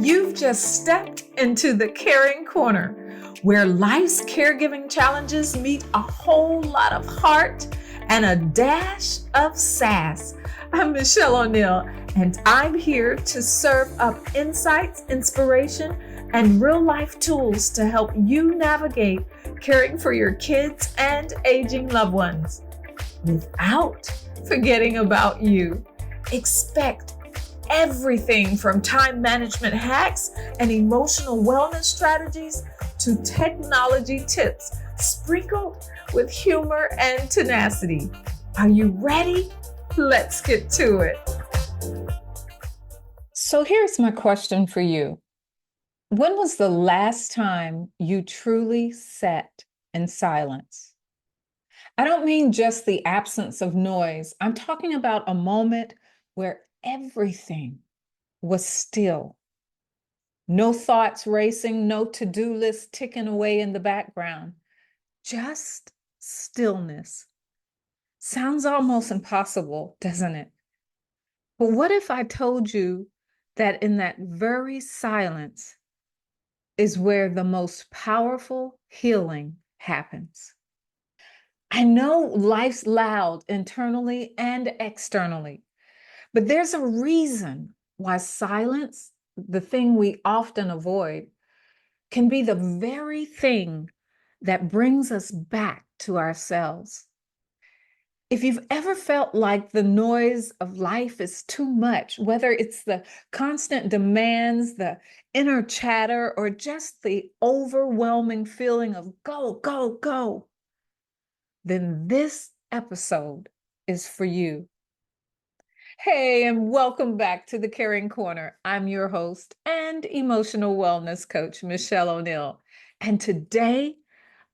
You've just stepped into the Caring Corner, where life's caregiving challenges meet a whole lot of heart and a dash of sass. I'm Michelle O'Neill, and I'm here to serve up insights, inspiration, and real life tools to help you navigate caring for your kids and aging loved ones without forgetting about you. Expect everything from time management hacks and emotional wellness strategies to technology tips sprinkled with humor and tenacity. Are you ready? Let's get to it. So here's my question for you. When was the last time you truly sat in silence? I don't mean just the absence of noise. I'm talking about a moment where everything was still. No thoughts racing, no to-do list ticking away in the background, just stillness. Sounds almost impossible, doesn't it? But what if I told you that in that very silence is where the most powerful healing happens? I know life's loud internally and externally, but there's a reason why silence, the thing we often avoid, can be the very thing that brings us back to ourselves. If you've ever felt like the noise of life is too much, whether it's the constant demands, the inner chatter, or just the overwhelming feeling of go, go, go, then this episode is for you. Hey, and welcome back to the Caring Corner. I'm your host and emotional wellness coach, Michelle O'Neill. And today,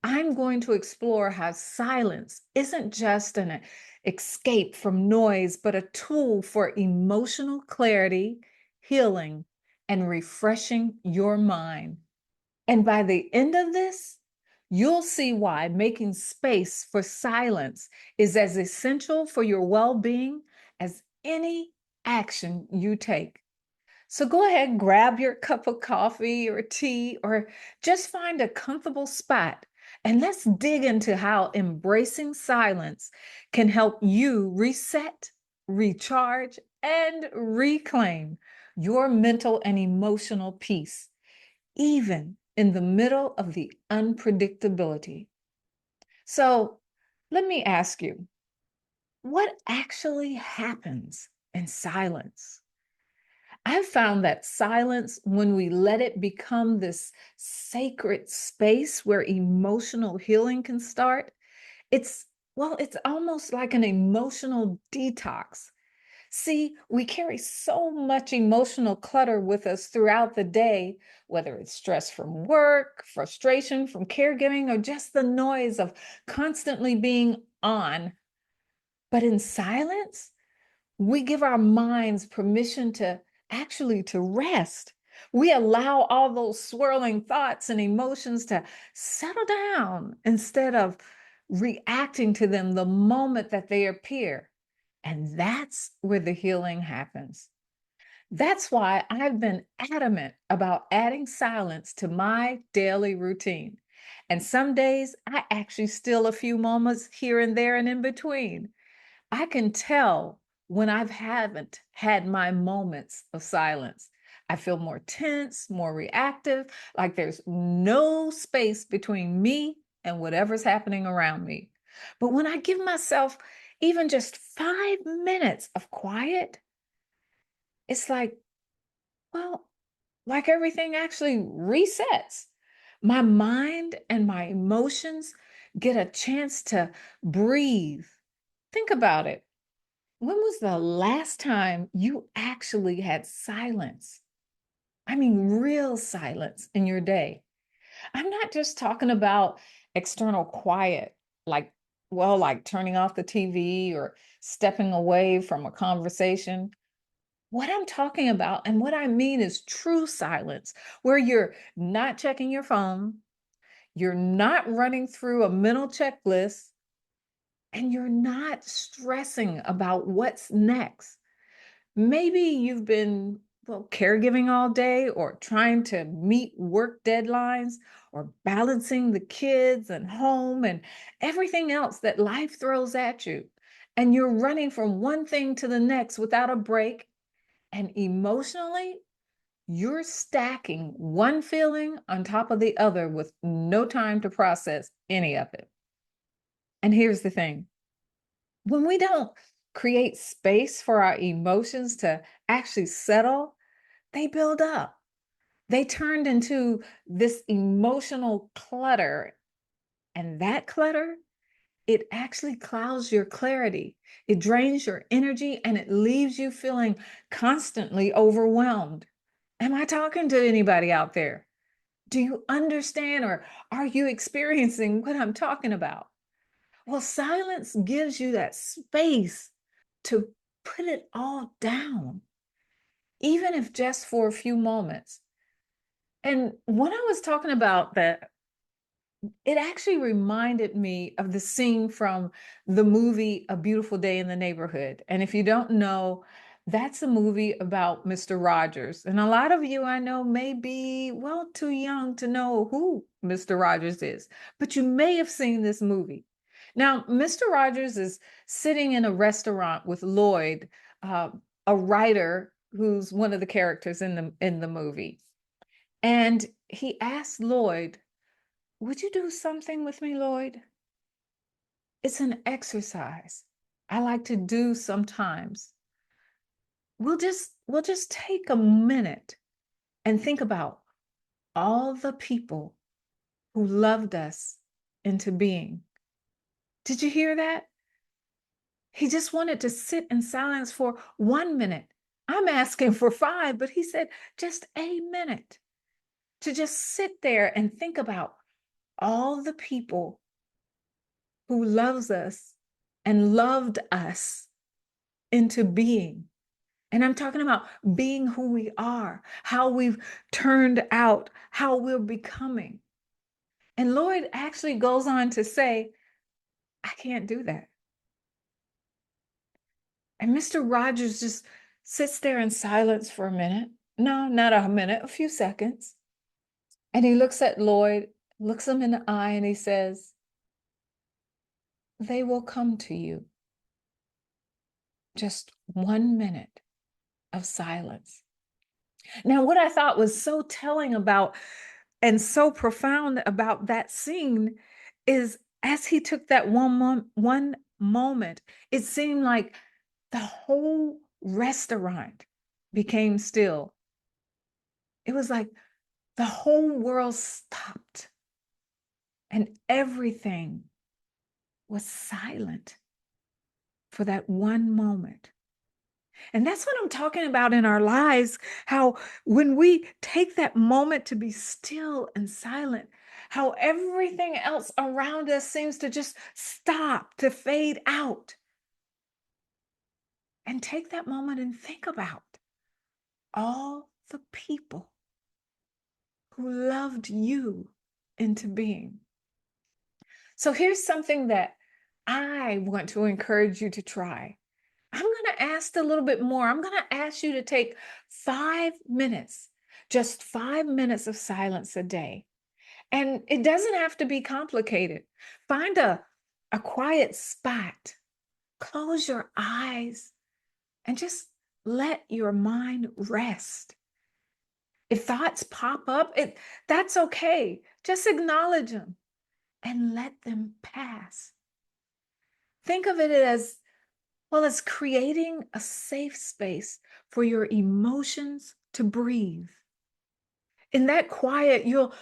I'm going to explore how silence isn't just an escape from noise, but a tool for emotional clarity, healing, and refreshing your mind. And by the end of this, you'll see why making space for silence is as essential for your well-being as any action you take. So go ahead, grab your cup of coffee or tea, or just find a comfortable spot, and let's dig into how embracing silence can help you reset, recharge, and reclaim your mental and emotional peace, even in the middle of the unpredictability. So let me ask you, what actually happens in silence? I've found that silence, when we let it become this sacred space where emotional healing can start, it's almost like an emotional detox. See, we carry so much emotional clutter with us throughout the day, whether it's stress from work, frustration from caregiving, or just the noise of constantly being on. But in silence, we give our minds permission to rest. We allow all those swirling thoughts and emotions to settle down instead of reacting to them the moment that they appear. And that's where the healing happens. That's why I've been adamant about adding silence to my daily routine. And some days I actually steal a few moments here and there and in between. I can tell when I haven't had my moments of silence. I feel more tense, more reactive, like there's no space between me and whatever's happening around me. But when I give myself even just 5 minutes of quiet, it's well, like everything actually resets. My mind and my emotions get a chance to breathe. Think about it. When was the last time you actually had silence? I mean, real silence in your day. I'm not just talking about external quiet, like turning off the TV or stepping away from a conversation. What I'm talking about and what I mean is true silence, where you're not checking your phone, you're not running through a mental checklist, and you're not stressing about what's next. Maybe you've been well, caregiving all day or trying to meet work deadlines or balancing the kids and home and everything else that life throws at you. And you're running from one thing to the next without a break. And emotionally, you're stacking one feeling on top of the other with no time to process any of it. And here's the thing, when we don't create space for our emotions to actually settle, they build up. They turned into this emotional clutter. And that clutter, it actually clouds your clarity. It drains your energy and it leaves you feeling constantly overwhelmed. Am I talking to anybody out there? Do you understand or are you experiencing what I'm talking about? Well, silence gives you that space to put it all down, even if just for a few moments. And when I was talking about that, it actually reminded me of the scene from the movie A Beautiful Day in the Neighborhood. And if you don't know, that's a movie about Mr. Rogers. And a lot of you I know may be, well, too young to know who Mr. Rogers is, but you may have seen this movie. Now, Mr. Rogers is sitting in a restaurant with Lloyd, uh, a writer who's one of the characters in the movie. And he asked Lloyd, would you do something with me, Lloyd? It's an exercise I like to do sometimes. We'll just take a minute and think about all the people who loved us into being. Did you hear that? He just wanted to sit in silence for 1 minute. I'm asking for 5, but he said just a minute to just sit there and think about all the people who loves us and loved us into being. And I'm talking about being who we are, how we've turned out, how we're becoming. And Lloyd actually goes on to say, I can't do that. And Mr. Rogers just sits there in silence for a minute. No, not a minute, a few seconds. And he looks at Lloyd, looks him in the eye, and he says, they will come to you. Just 1 minute of silence. Now, what I thought was so telling about and so profound about that scene is as he took that one moment, it seemed like the whole restaurant became still. It was like the whole world stopped and everything was silent for that one moment. And that's what I'm talking about in our lives, how when we take that moment to be still and silent, how everything else around us seems to just stop, to fade out. And take that moment and think about all the people who loved you into being. So here's something that I want to encourage you to try. I'm going to ask a little bit more. I'm going to ask you to take 5 minutes, just 5 minutes of silence a day. And it doesn't have to be complicated. Find a quiet spot, close your eyes, and just let your mind rest. If thoughts pop up, that's okay. Just acknowledge them and let them pass. Think of it as, well, as creating a safe space for your emotions to breathe. In that quiet, you'll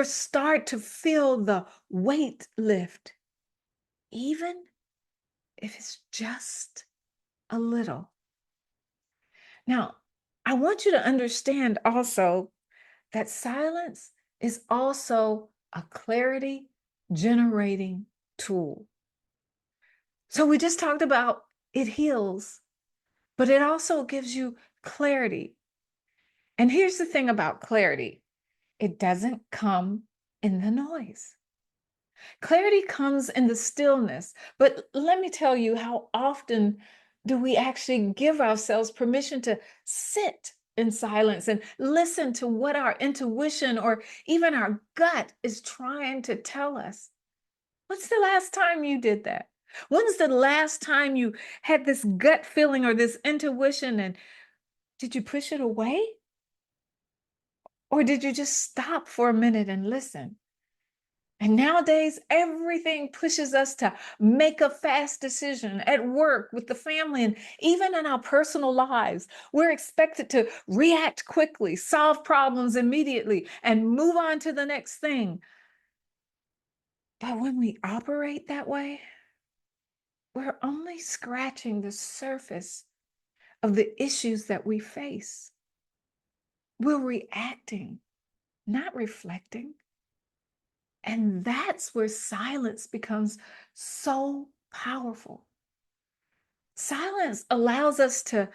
start to feel the weight lift, even if it's just a little. Now, I want you to understand also that silence is also a clarity generating tool. So we just talked about it heals, but it also gives you clarity. And here's the thing about clarity, it doesn't come in the noise. Clarity comes in the stillness. But let me tell you, how often do we actually give ourselves permission to sit in silence and listen to what our intuition or even our gut is trying to tell us. When's the last time you did that? When's the last time you had this gut feeling or this intuition, and did you push it away? Or did you just stop for a minute and listen? And nowadays, everything pushes us to make a fast decision at work, with the family, and even in our personal lives. We're expected to react quickly, solve problems immediately, and move on to the next thing. But when we operate that way, we're only scratching the surface of the issues that we face. We're reacting, not reflecting. And that's where silence becomes so powerful. Silence allows us to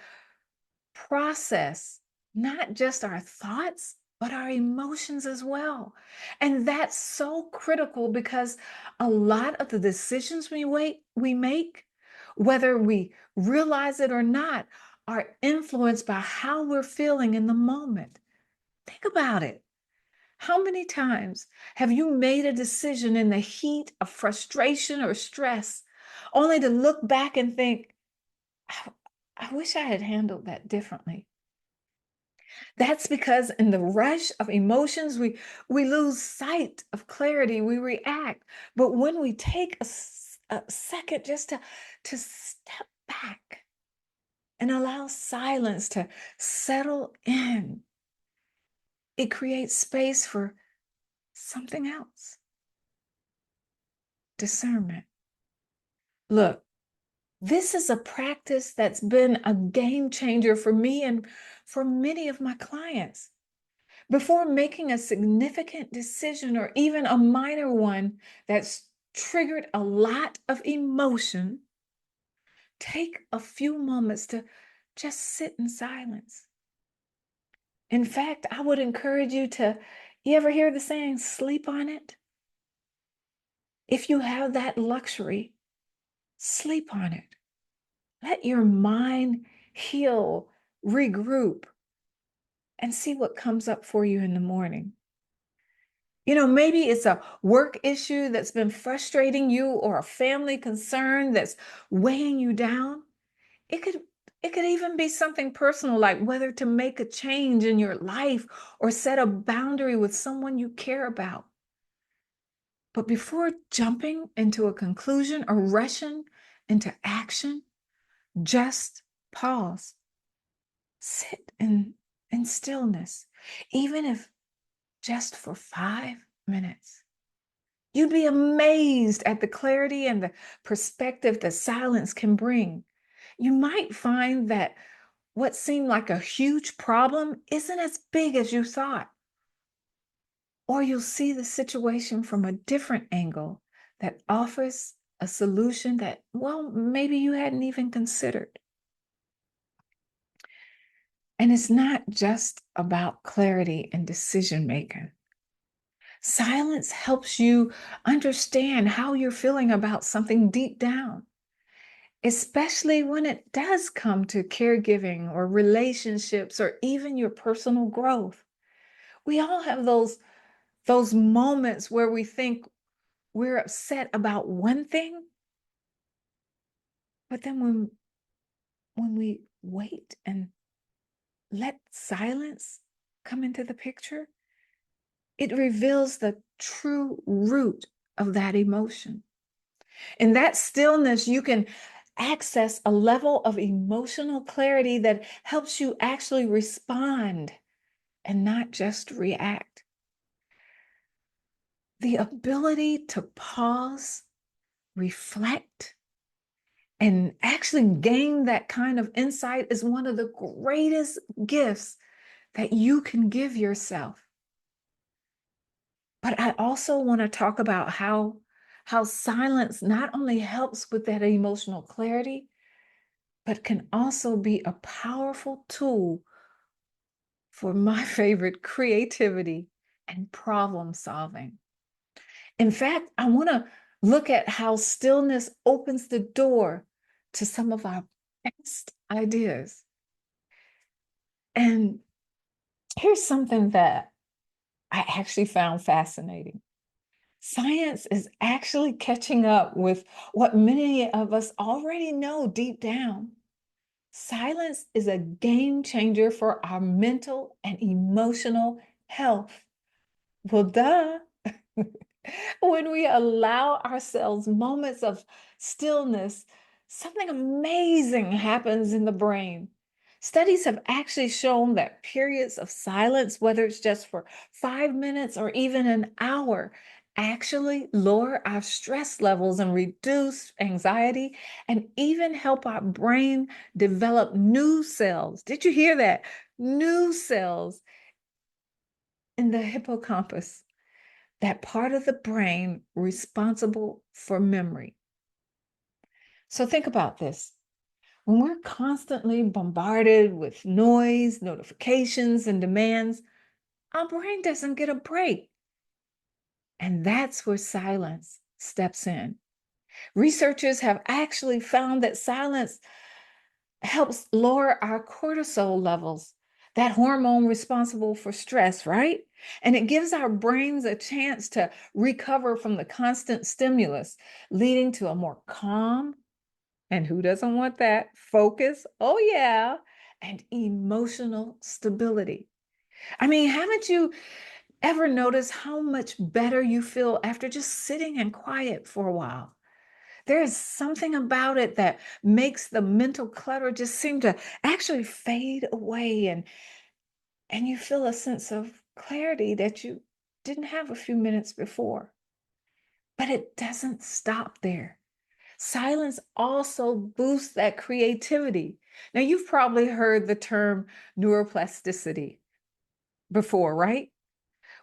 process not just our thoughts, but our emotions as well. And that's so critical because a lot of the decisions we make, whether we realize it or not, are influenced by how we're feeling in the moment. Think about it. How many times have you made a decision in the heat of frustration or stress, only to look back and think, I, I wish I had handled that differently? That's because in the rush of emotions, we lose sight of clarity, we react. But when we take a second just to step back and allow silence to settle in, it creates space for something else. Discernment. Look, this is a practice that's been a game changer for me and for many of my clients. Before making a significant decision or even a minor one that's triggered a lot of emotion, take a few moments to just sit in silence. In fact, I would encourage you ever hear the saying, sleep on it? If you have that luxury, sleep on it. Let your mind heal, regroup, and see what comes up for you in the morning. Maybe it's a work issue that's been frustrating you or a family concern that's weighing you down. It could it could even be something personal, like whether to make a change in your life or set a boundary with someone you care about. But before jumping into a conclusion or rushing into action, just pause. Sit in stillness, even if just for 5 minutes. You'd be amazed at the clarity and the perspective that silence can bring. You might find that what seemed like a huge problem isn't as big as you thought. Or you'll see the situation from a different angle that offers a solution that, well, maybe you hadn't even considered. And it's not just about clarity and decision making. Silence helps you understand how you're feeling about something deep down, especially when it does come to caregiving or relationships or even your personal growth. We all have those moments where we think we're upset about one thing, but then when we wait and let silence come into the picture, it reveals the true root of that emotion. In that stillness, you can access a level of emotional clarity that helps you actually respond and not just react. The ability to pause, reflect, and actually gain that kind of insight is one of the greatest gifts that you can give yourself. But I also want to talk about how silence not only helps with that emotional clarity, but can also be a powerful tool for my favorite, creativity and problem solving. In fact, I want to look at how stillness opens the door to some of our best ideas. And Here's something that I actually found fascinating. Science is actually catching up with what many of us already know deep down. Silence is a game changer for our mental and emotional health. Well, duh. When we allow ourselves moments of stillness, something amazing happens in the brain. Studies have actually shown that periods of silence, whether it's just for 5 minutes or even an hour, actually lower our stress levels and reduce anxiety and even help our brain develop new cells. Did you hear that? New cells in the hippocampus, that part of the brain responsible for memory. So think about this. When we're constantly bombarded with noise, notifications, and demands, our brain doesn't get a break. And that's where silence steps in. Researchers have actually found that silence helps lower our cortisol levels, that hormone responsible for stress, right? And it gives our brains a chance to recover from the constant stimulus, leading to a more calm, and who doesn't want that? Focus, oh yeah, and emotional stability. I mean, haven't you ever noticed how much better you feel after just sitting in quiet for a while? There is something about it that makes the mental clutter just seem to actually fade away, and you feel a sense of clarity that you didn't have a few minutes before. But it doesn't stop there. Silence also boosts that creativity. Now, you've probably heard the term neuroplasticity before, right?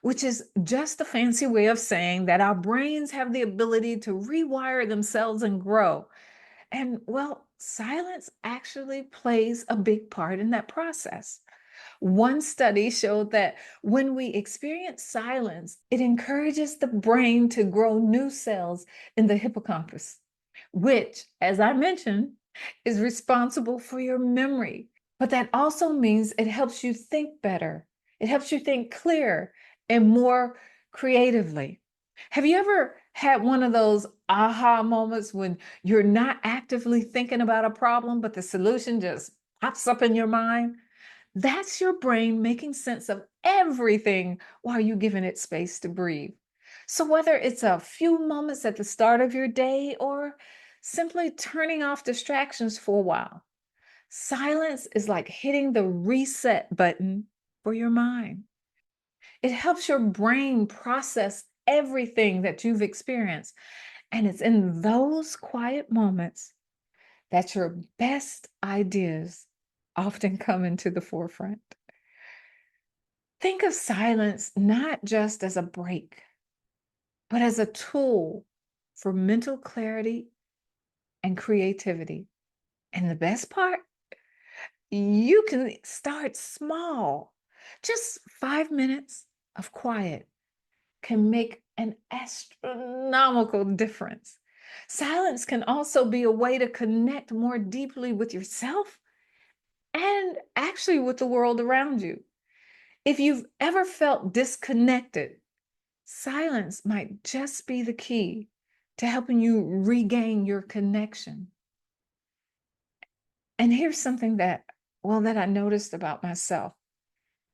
Which is just a fancy way of saying that our brains have the ability to rewire themselves and grow. And well, silence actually plays a big part in that process. One study showed that when we experience silence, it encourages the brain to grow new cells in the hippocampus, which, as I mentioned, is responsible for your memory. But that also means it helps you think better. It helps you think clear and more creatively. Have you ever had one of those aha moments when you're not actively thinking about a problem, but the solution just pops up in your mind? That's your brain making sense of everything while you're giving it space to breathe. So, whether it's a few moments at the start of your day or simply turning off distractions for a while, silence is like hitting the reset button for your mind. It helps your brain process everything that you've experienced. And it's in those quiet moments that your best ideas often come into the forefront. Think of silence not just as a break, but as a tool for mental clarity and creativity. And the best part, you can start small. Just 5 minutes of quiet can make an astronomical difference. Silence can also be a way to connect more deeply with yourself and actually with the world around you. If you've ever felt disconnected, silence might just be the key to helping you regain your connection. And here's something that, well, that I noticed about myself,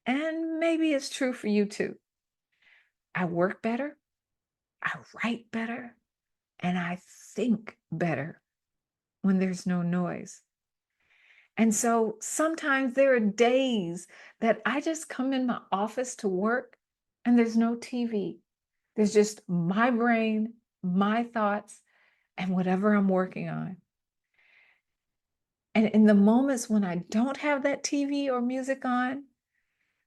and maybe it's true for you too. I work better, I write better, and I think better when there's no noise. And so sometimes there are days that I just come in my office to work and there's no TV. There's just my brain, my thoughts, and whatever I'm working on. And in the moments when I don't have that TV or music on,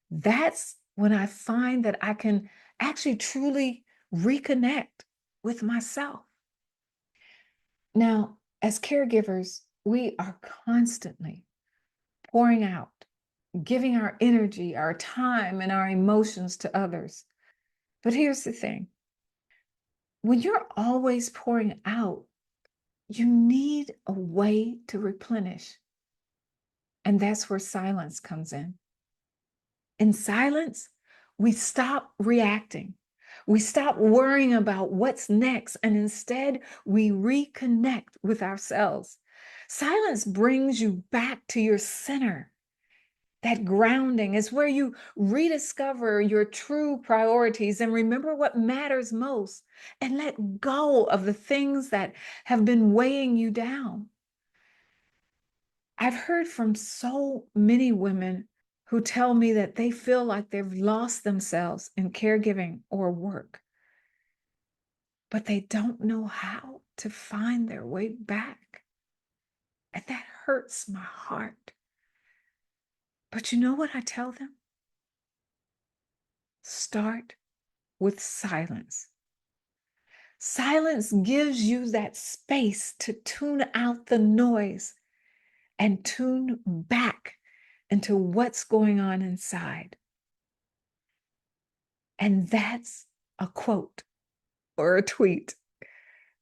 that's when I find that I can actually truly reconnect with myself. Now, as caregivers, we are constantly pouring out, giving our energy, our time, and our emotions to others. But here's the thing, when you're always pouring out, you need a way to replenish. And that's where silence comes in. In silence, we stop reacting. We stop worrying about what's next, and instead we reconnect with ourselves. Silence brings you back to your center. That grounding is where you rediscover your true priorities and remember what matters most and let go of the things that have been weighing you down. I've heard from so many women who tell me that they feel like they've lost themselves in caregiving or work, but they don't know how to find their way back. And that hurts my heart. But you know what I tell them? Start with silence. Silence gives you that space to tune out the noise and tune back into what's going on inside. And that's a quote or a tweet.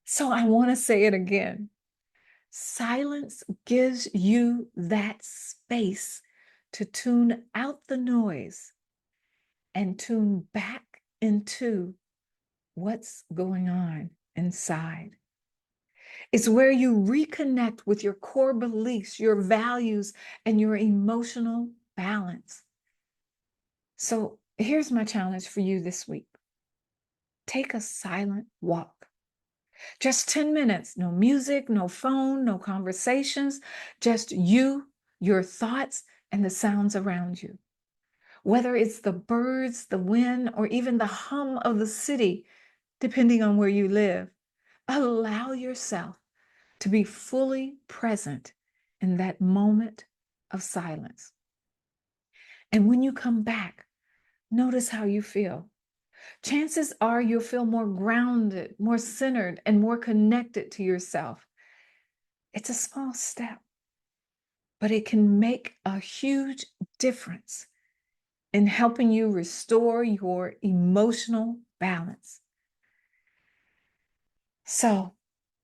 So I want to say it again. Silence gives you that space to tune out the noise and tune back into what's going on inside. It's where you reconnect with your core beliefs, your values, and your emotional balance. So here's my challenge for you this week. Take a silent walk. Just 10 minutes, no music, no phone, no conversations, just you, your thoughts, and the sounds around you. Whether it's the birds, the wind, or even the hum of the city, depending on where you live, allow yourself to be fully present in that moment of silence. And when you come back, notice how you feel. Chances are you'll feel more grounded, more centered, and more connected to yourself. It's a small step, but it can make a huge difference in helping you restore your emotional balance. So,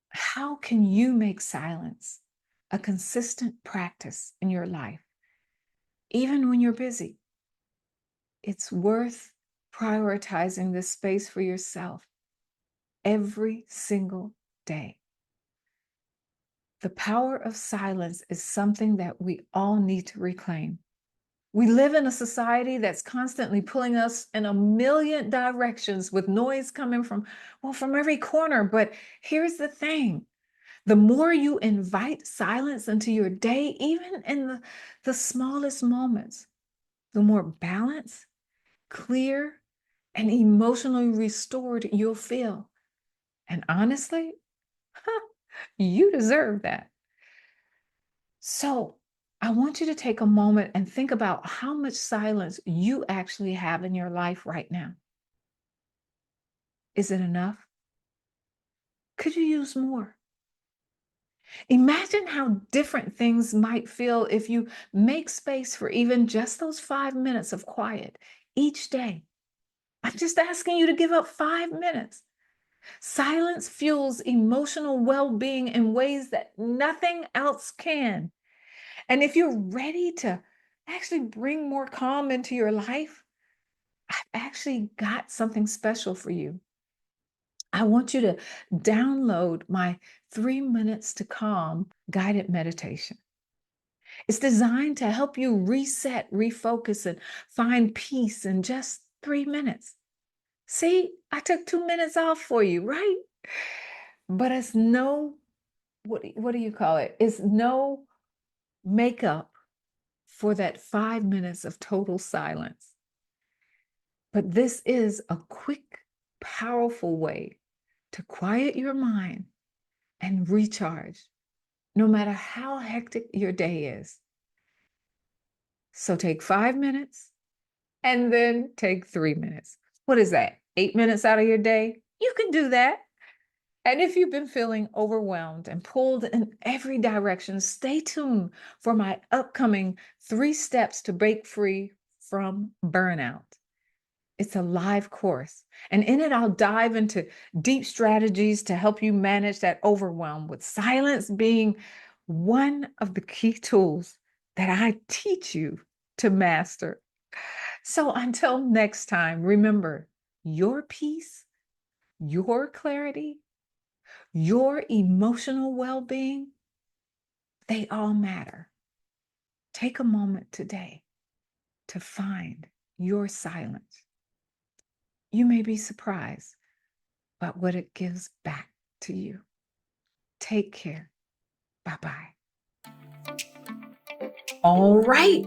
how can you make silence a consistent practice in your life, even when you're busy? It's worth prioritizing this space for yourself every single day. The power of silence is something that we all need to reclaim. We live in a society that's constantly pulling us in a million directions with noise coming from every corner. But here's the thing. The more you invite silence into your day, even in the smallest moments, the more balanced, clear, and emotionally restored you'll feel. And honestly, you deserve that. So I want you to take a moment and think about how much silence you actually have in your life right now. Is it enough? Could you use more? Imagine how different things might feel if you make space for even just those 5 minutes of quiet each day. I'm just asking you to give up 5 minutes. Silence fuels emotional well-being in ways that nothing else can. And if you're ready to actually bring more calm into your life, I've actually got something special for you. I want you to download my 3 minutes to calm guided meditation. It's designed to help you reset, refocus, and find peace in just 3 minutes. See, I took 2 minutes off for you, right? But it's no, what do you call it? It's no makeup for that 5 minutes of total silence. But this is a quick, powerful way to quiet your mind and recharge, no matter how hectic your day is. So take 5 minutes and then take 3 minutes. What is that? 8 minutes out of your day? You can do that. And if you've been feeling overwhelmed and pulled in every direction, stay tuned for my upcoming 3 steps to break free from burnout. It's a live course. And in it, I'll dive into deep strategies to help you manage that overwhelm, with silence being one of the key tools that I teach you to master. So until next time, remember your peace, your clarity, your emotional well being, they all matter. Take a moment today to find your silence. You may be surprised by what it gives back to you. Take care. Bye bye. All right,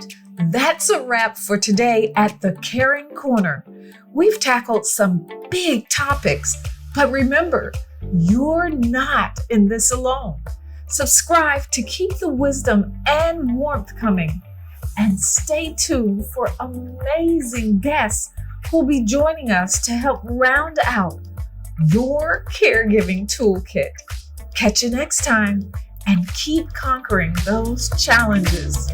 that's a wrap for today at the Caring Corner. We've tackled some big topics, but remember, you're not in this alone. Subscribe to keep the wisdom and warmth coming, and stay tuned for amazing guests who'll be joining us to help round out your caregiving toolkit. Catch you next time and keep conquering those challenges.